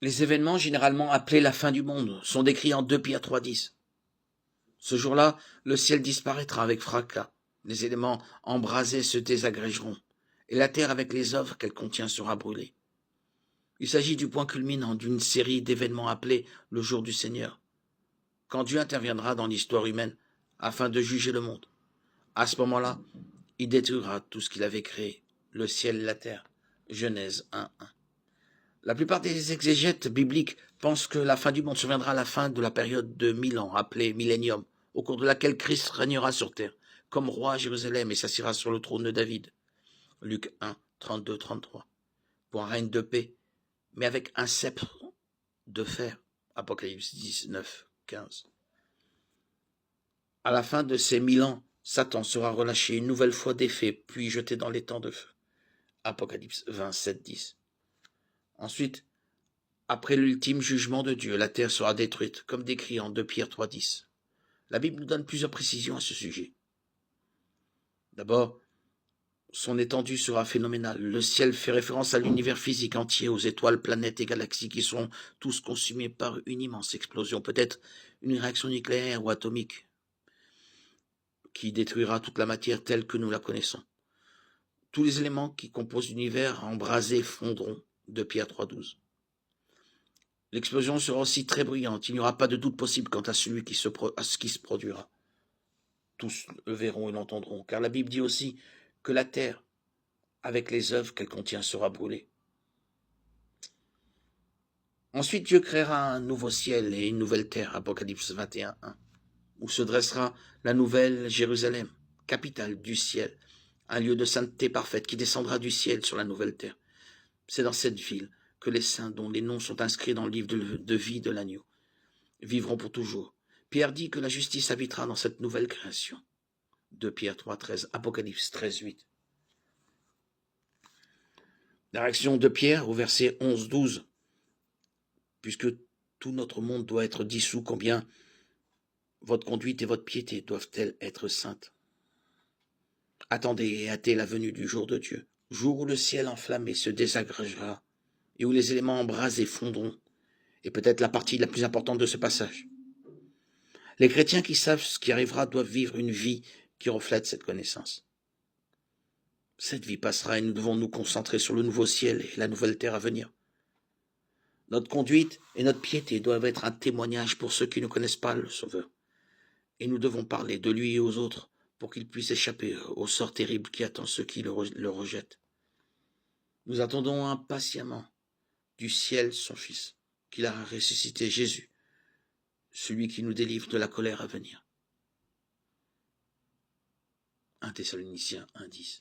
Les événements généralement appelés la fin du monde sont décrits en 2 Pierre 3,10. Ce jour-là, le ciel disparaîtra avec fracas, les éléments embrasés se désagrégeront, et la terre avec les œuvres qu'elle contient sera brûlée. Il s'agit du point culminant d'une série d'événements appelés le jour du Seigneur, quand Dieu interviendra dans l'histoire humaine afin de juger le monde. À ce moment-là, il détruira tout ce qu'il avait créé, le ciel et la terre. Genèse 1:1. La plupart des exégètes bibliques pensent que la fin du monde surviendra à la fin de la période de 1000 ans, appelée millénium, au cours de laquelle Christ régnera sur terre, comme roi à Jérusalem et s'assiera sur le trône de David. Luc 1, 32-33. Pour un règne de paix, mais avec un sceptre de fer. Apocalypse 19, 15. À la fin de ces 1000 ans, Satan sera relâché une nouvelle fois d'effet, puis jeté dans les temps de feu. Apocalypse 27, 10. Ensuite, après l'ultime jugement de Dieu, la terre sera détruite, comme décrit en 2 Pierre 3,10. La Bible nous donne plusieurs précisions à ce sujet. D'abord, son étendue sera phénoménale. Le ciel fait référence à l'univers physique entier, aux étoiles, planètes et galaxies qui sont tous consumés par une immense explosion, peut-être une réaction nucléaire ou atomique, qui détruira toute la matière telle que nous la connaissons. Tous les éléments qui composent l'univers embrasés fondront. 2 Pierre 3,12. L'explosion sera aussi très bruyante. Il n'y aura pas de doute possible quant à ce qui se produira. Tous le verront et l'entendront, car la Bible dit aussi que la terre, avec les œuvres qu'elle contient, sera brûlée. Ensuite, Dieu créera un nouveau ciel et une nouvelle terre, Apocalypse 21:1, où se dressera la nouvelle Jérusalem, capitale du ciel, un lieu de sainteté parfaite qui descendra du ciel sur la nouvelle terre. C'est dans cette ville que les saints dont les noms sont inscrits dans le livre de vie de l'agneau vivront pour toujours. Pierre dit que la justice habitera dans cette nouvelle création. 2 Pierre 3,13, Apocalypse 13:8. La réaction de Pierre au verset 11-12, puisque tout notre monde doit être dissous, combien votre conduite et votre piété doivent-elles être saintes? Attendez et hâtez la venue du jour de Dieu, jour où le ciel enflammé se désagrégera et où les éléments embrasés fondront, et peut-être la partie la plus importante de ce passage. Les chrétiens qui savent ce qui arrivera doivent vivre une vie qui reflète cette connaissance. Cette vie passera et nous devons nous concentrer sur le nouveau ciel et la nouvelle terre à venir. Notre conduite et notre piété doivent être un témoignage pour ceux qui ne connaissent pas le Sauveur. Et nous devons parler de lui et aux autres pour qu'ils puissent échapper au sort terrible qui attend ceux qui le rejettent. Nous attendons impatiemment du ciel son Fils, qu'il a ressuscité, Jésus, celui qui nous délivre de la colère à venir. 1 Thessaloniciens 1:10.